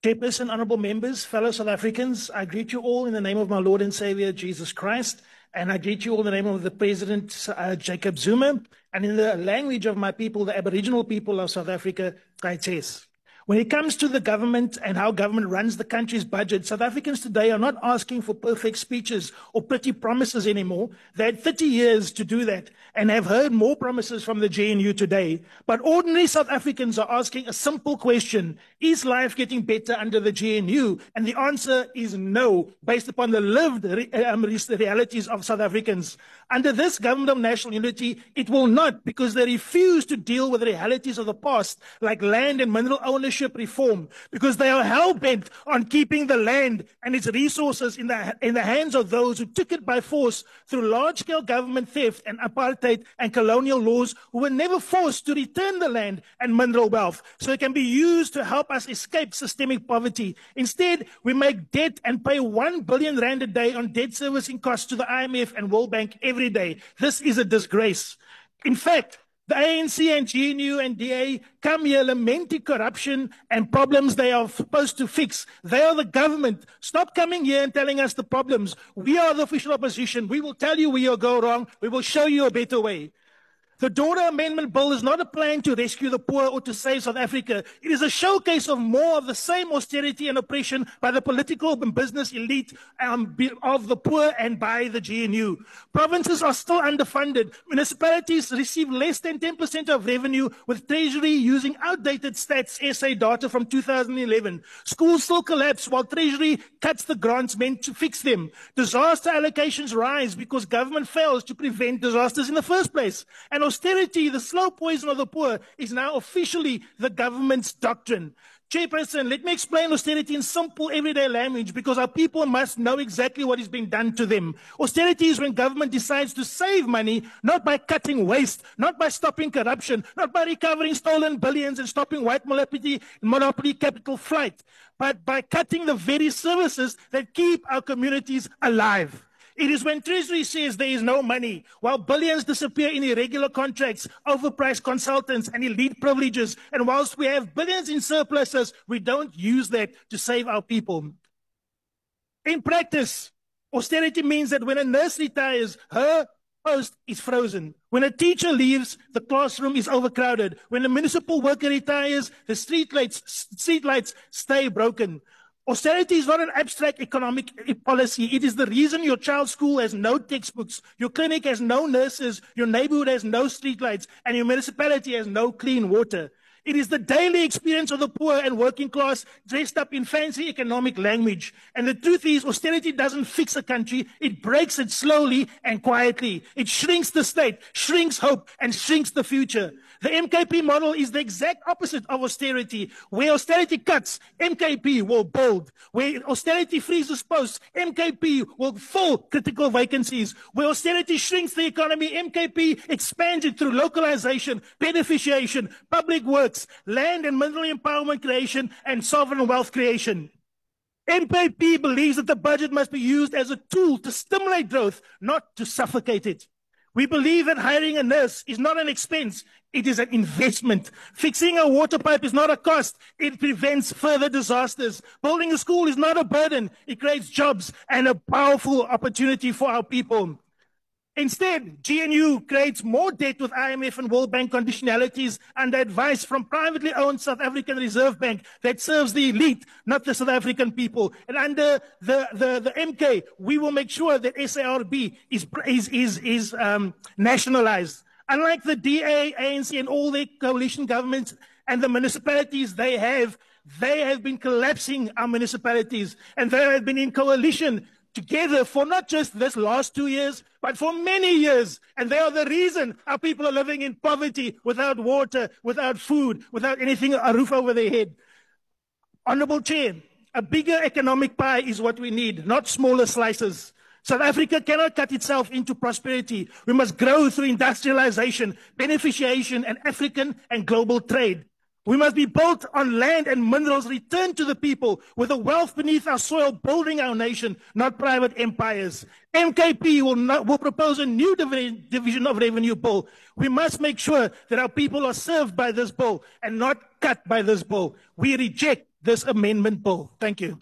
Chairperson, honorable members, fellow South Africans, I greet you all in the name of my Lord and Savior, Jesus Christ, and I greet you all in the name of the President, Jacob Zuma, and in the language of my people, the Aboriginal people of South Africa, Kaites. When it comes to the government and how government runs the country's budget, South Africans today are not asking for perfect speeches or pretty promises anymore. They had 30 years to do that and have heard more promises from the GNU today. But ordinary South Africans are asking a simple question: is life getting better under the GNU? And the answer is no, based upon the lived realities of South Africans. Under this government of national unity, it will not, because they refuse to deal with the realities of the past, like land and mineral ownership reform, because they are hell-bent on keeping the land and its resources in the hands of those who took it by force through large-scale government theft and apartheid and colonial laws, who were never forced to return the land and mineral wealth so it can be used to help us escape systemic poverty. Instead, we make debt and pay 1 billion rand a day on debt servicing costs to the IMF and World Bank every day. This is a disgrace. In fact, the ANC and GNU and DA come here lamenting corruption and problems they are supposed to fix. They are the government. Stop coming here and telling us the problems. We are the official opposition. We will tell you where you go wrong. We will show you a better way. The Daughter Amendment Bill is not a plan to rescue the poor or to save South Africa. It is a showcase of more of the same austerity and oppression by the political and business elite of the poor and by the GNU. Provinces are still underfunded. Municipalities receive less than 10% of revenue, with Treasury using outdated Stats SA data from 2011. Schools still collapse while Treasury cuts the grants meant to fix them. Disaster allocations rise because government fails to prevent disasters in the first place. And austerity, the slow poison of the poor, is now officially the government's doctrine. Chairperson, let me explain austerity in simple everyday language, because our people must know exactly what is being done to them. Austerity is when government decides to save money, not by cutting waste, not by stopping corruption, not by recovering stolen billions and stopping white monopoly capital flight, but by cutting the very services that keep our communities alive. It is when Treasury says there is no money, while billions disappear in irregular contracts, overpriced consultants, and elite privileges, and whilst we have billions in surpluses, we don't use that to save our people. In practice, austerity means that when a nurse retires, her post is frozen. When a teacher leaves, the classroom is overcrowded. When a municipal worker retires, the streetlights stay broken. Austerity is not an abstract economic policy. It is the reason your child's school has no textbooks, your clinic has no nurses, your neighborhood has no streetlights, and your municipality has no clean water. It is the daily experience of the poor and working class dressed up in fancy economic language. And the truth is, austerity doesn't fix a country. It breaks it slowly and quietly. It shrinks the state, shrinks hope, and shrinks the future. The MKP model is the exact opposite of austerity. Where austerity cuts, MKP will build. Where austerity freezes posts, MKP will fill critical vacancies. Where austerity shrinks the economy, MKP expands it through localization, beneficiation, public works, land and mineral empowerment creation, and sovereign wealth creation. MKP believes that the budget must be used as a tool to stimulate growth, not to suffocate it. We believe that hiring a nurse is not an expense, it is an investment. Fixing a water pipe is not a cost, it prevents further disasters. Building a school is not a burden, it creates jobs and a powerful opportunity for our people. Instead, GNU creates more debt with IMF and World Bank conditionalities under advice from privately owned South African Reserve Bank that serves the elite, not the South African people. And under the MK, we will make sure that SARB is nationalized. Unlike the DA, ANC, and all their coalition governments and the municipalities they have been collapsing our municipalities, and they have been in coalition together for not just this last 2 years, but for many years. And they are the reason our people are living in poverty, without water, without food, without anything, a roof over their head. Honorable Chair, a bigger economic pie is what we need, not smaller slices. South Africa cannot cut itself into prosperity. We must grow through industrialization, beneficiation, and African and global trade. We must be built on land and minerals returned to the people, with the wealth beneath our soil building our nation, not private empires. MKP will propose a new division of revenue bill. We must make sure that our people are served by this bill and not cut by this bill. We reject this amendment bill. Thank you.